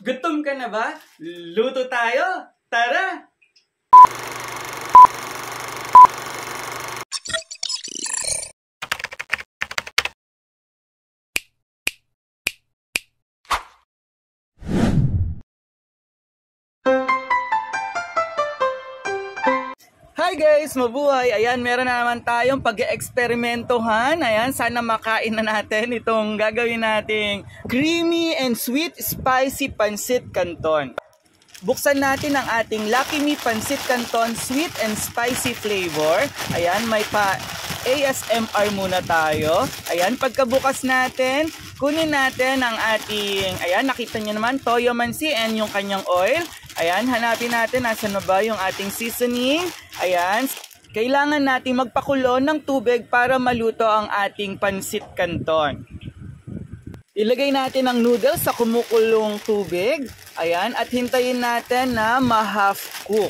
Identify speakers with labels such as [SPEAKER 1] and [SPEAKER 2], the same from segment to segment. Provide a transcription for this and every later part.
[SPEAKER 1] Gutom ka na ba? Luto tayo! Tara! Hi guys! Mabuhay! Ayan, meron na naman tayong pag-eksperimentohan. Ayan, sana makain na natin itong gagawin nating creamy and sweet spicy pancit canton. Buksan natin ang ating Lucky Me Pancit Canton Sweet and Spicy Flavor. Ayan, may pa ASMR muna tayo. Ayan, pagkabukas natin, kunin natin ang ating, ayan, nakita nyo naman, toyo mansi and yung kanyang oil. Ayan, hanapin natin nasa na ba yung ating seasoning. Ayan, kailangan natin magpakulo ng tubig para maluto ang ating pancit canton. Ilagay natin ang noodles sa kumukulong tubig. Ayan, at hintayin natin na ma-half cook.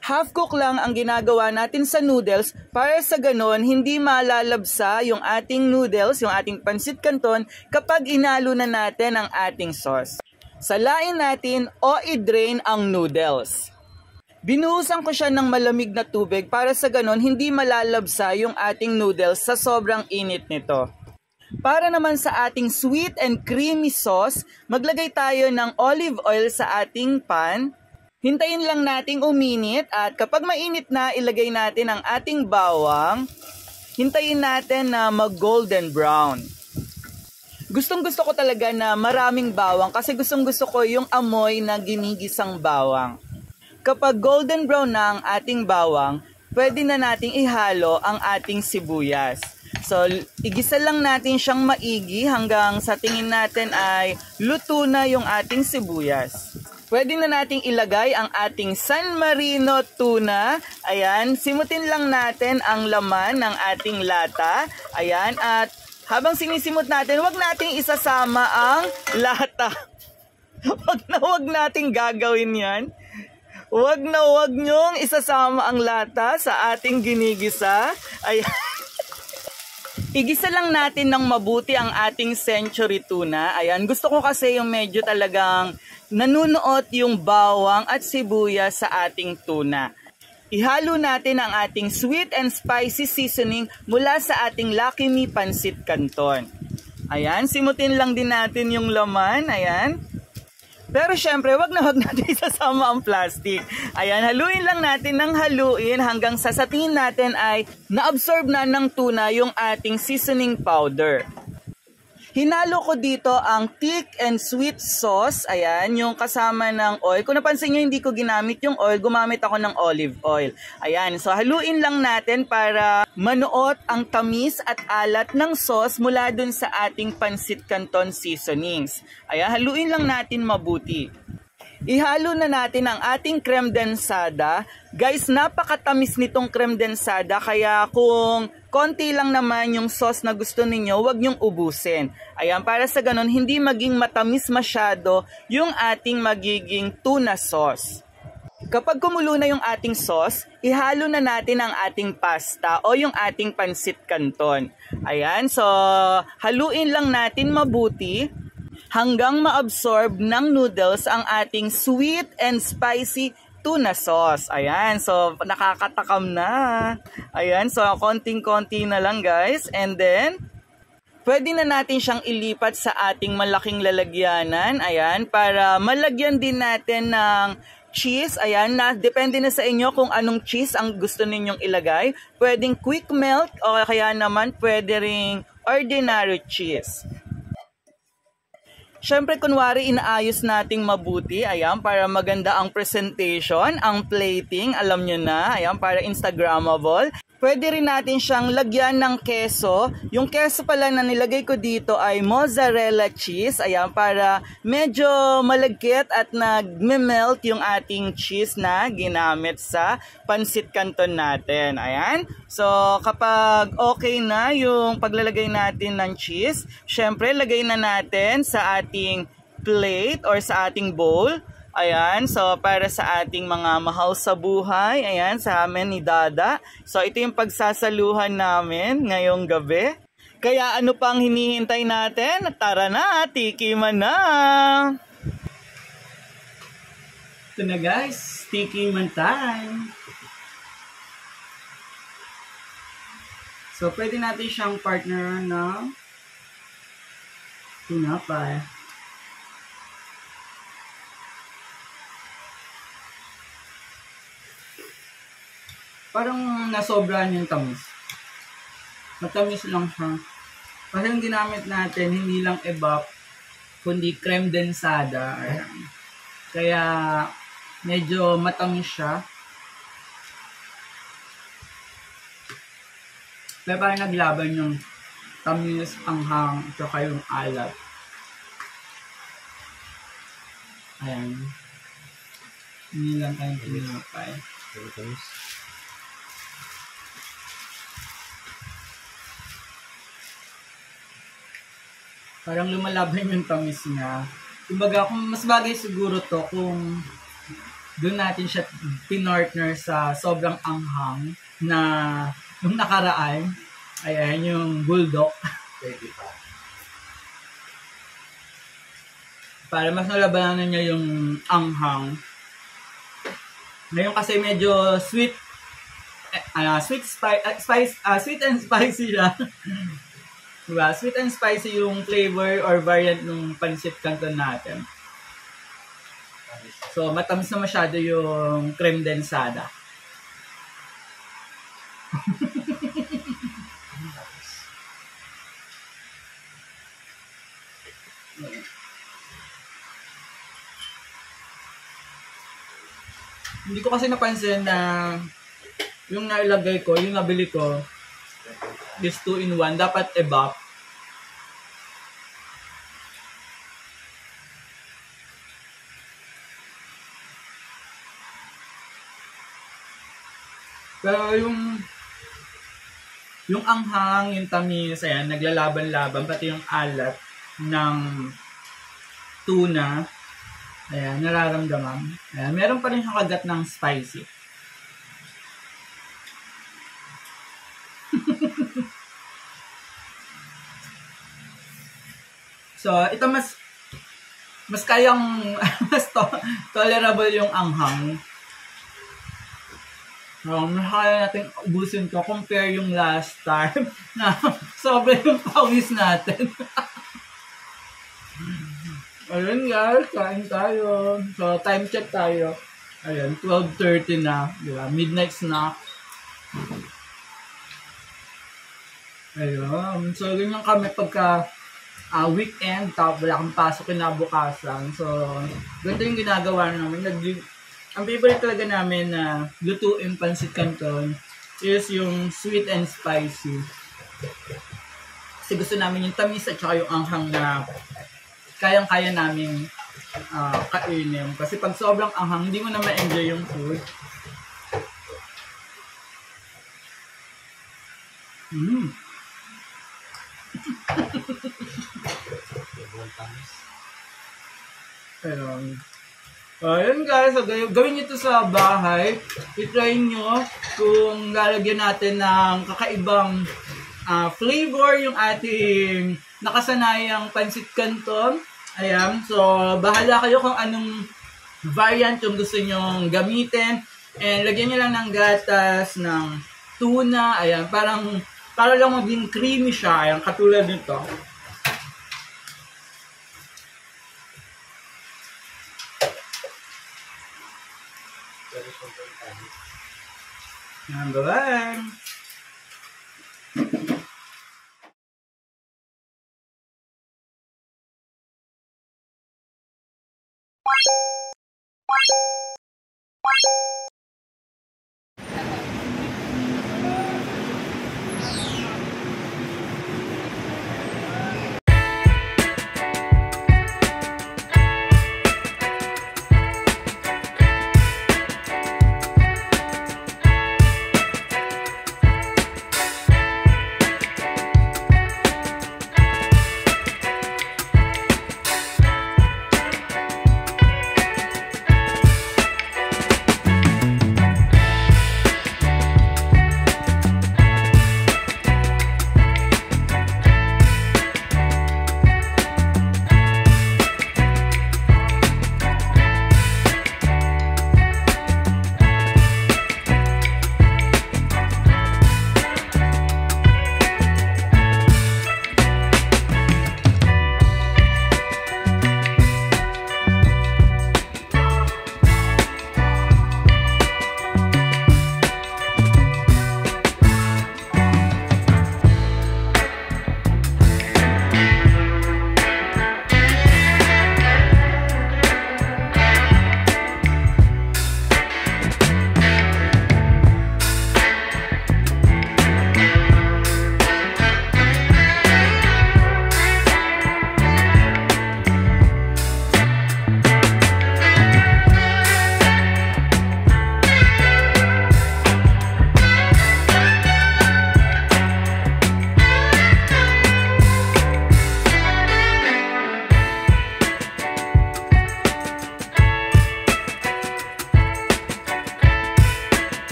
[SPEAKER 1] Half cook lang ang ginagawa natin sa noodles para sa ganon hindi malalabsa yung ating noodles, yung ating pancit canton kapag inalo na natin ang ating sauce. Salain natin o i-drain ang noodles. Binuhusan ko siya ng malamig na tubig para sa ganon hindi malalabsa yung ating noodles sa sobrang init nito. Para naman sa ating sweet and creamy sauce, maglagay tayo ng olive oil sa ating pan. Hintayin lang nating uminit at kapag mainit na, ilagay natin ang ating bawang. Hintayin natin na mag-golden brown. Gustong-gusto ko talaga na maraming bawang kasi gustong-gusto ko yung amoy na ginigisang bawang. Kapag golden brown na ang ating bawang, pwede na nating ihalo ang ating sibuyas. So, igisa lang natin siyang maigi hanggang sa tingin natin ay luto na yung ating sibuyas. Pwede na nating ilagay ang ating San Marino tuna. Ayan, simutin lang natin ang laman ng ating lata. Ayan, at habang sinisimot natin, wag nating isasama ang lata. Wag nating gagawin yan. Wag nyong isasama ang lata sa ating ginigisa. Ayan. Igisa lang natin ng mabuti ang ating century tuna. Ayan, gusto ko kasi yung medyo talagang nanunuot yung bawang at sibuyas sa ating tuna. Ihalo natin ang ating sweet and spicy seasoning mula sa ating Lucky Me Pancit Canton. Ayan, simutin lang din natin yung laman. Ayan. Pero syempre, wag natin isasama ang plastic. Ayan, haluin lang natin ng haluin hanggang sa tingin natin ay na-absorb na ng tuna yung ating seasoning powder. Hinalo ko dito ang thick and sweet sauce. Ayan, yung kasama ng oil. Kung napansin nyo, hindi ko ginamit yung oil. Gumamit ako ng olive oil. Ayan, so haluin lang natin para manuot ang tamis at alat ng sauce mula dun sa ating pancit canton seasonings. Ayan, haluin lang natin mabuti. Ihalo na natin ang ating creme densada. Guys, napakatamis nitong creme densada kaya kung konti lang naman yung sauce na gusto ninyo, huwag nyong ubusin. Ayan, para sa ganon, hindi maging matamis masyado yung ating magiging tuna sauce. Kapag kumulo na yung ating sauce, ihalo na natin ang ating pasta o yung ating pancit canton. Ayan, so haluin lang natin mabuti hanggang ma-absorb ng noodles ang ating sweet and spicy tuna sauce. Ayan, so nakakatakam na. Ayan, so konting-konti na lang guys. And then, pwede na natin siyang ilipat sa ating malaking lalagyanan. Ayan, para malagyan din natin ng cheese. Ayan, depende na sa inyo kung anong cheese ang gusto ninyong ilagay. Pwedeng quick melt o kaya naman pwede ring ordinary cheese. Siyempre, kunwari, inaayos nating mabuti, ayan, para maganda ang presentation, ang plating, alam nyo na, ayan, para Instagrammable. Pwede rin natin siyang lagyan ng keso. Yung keso pala na nilagay ko dito ay mozzarella cheese, ayan, para medyo malagkit at nag-melt yung ating cheese na ginamit sa pancit canton natin, ayan. So, kapag okay na yung paglalagay natin ng cheese, syempre, lagay na natin sa ating plate or sa ating bowl. Ayan, so para sa ating mga mahal sa buhay, ayan, sa amin ni Dada. So ito yung pagsasaluhan namin ngayong gabi. Kaya ano pang hinihintay natin? Tara na, tikiman na! Ito na guys, sticky man time. So, pwede natin siyang partner ng tinapay. Parang nasobrahan yung tamis. Matamis lang siya. Kasi yung ginamit natin, hindi lang evap, kundi creme densada. Ayan. Kaya, medyo matamis siya. Kaya parang naglaban yung tamis, anghang, tsaka yung alat. Ayan. Hindi lang tayong tinapay. Parang lumalaban yung tamis niya. Kumbaga, kung mas bagay siguro to kung doon natin siya pinartner sa sobrang anghang na yung nakaraan. Ayan, yung bulldog. Para mas nalabanan niya yung anghang. Ngayon kasi medyo sweet sweet and spicy siya. Diba? Sweet and spicy yung flavor or variant ng pancit canton natin. So, matamis na masyado yung creme densada. Hindi ko kasi napansin na yung nailagay ko, yung nabili ko, is 2-in-1. Dapat evap. Pero yung anghang, yung tamis, ayan, naglalaban-laban, pati yung alat ng tuna, ayan, nararamdaman. Ayan, meron pa rin siyang kagat ng spicy. So, ito mas kayang tolerable yung anghang. Mas kaya natin ubusin to compare yung last time na sobrang yung pawis natin. Ayun guys, kain tayo. So, time check tayo. Ayun, 12:30 na. Diba? Midnight snack. Ayun. So, ganyan kami pagka weekend, tapos wala kang pasok kinabukasan. So, ganito yung ginagawa namin. Ang favorite talaga namin na lutuin pancit canton is yung sweet and spicy. Kasi gusto namin yung tamis at saka yung anghang na kayang-kaya namin kainin. Kasi pag sobrang anghang, hindi mo na ma-enjoy yung food. Ayun guys, so gawin nyo ito sa bahay. I-try nyo kung lalagyan natin ng kakaibang flavor yung ating nakasanayang pancit canton. Ayan, so bahala kayo kung anong variant yung gusto nyong gamitin. And lagyan nyo lang ng gatas, ng tuna. Ayan, para lang maging creamy siya. Ayan, katulad nito. Ayan, bye-bye!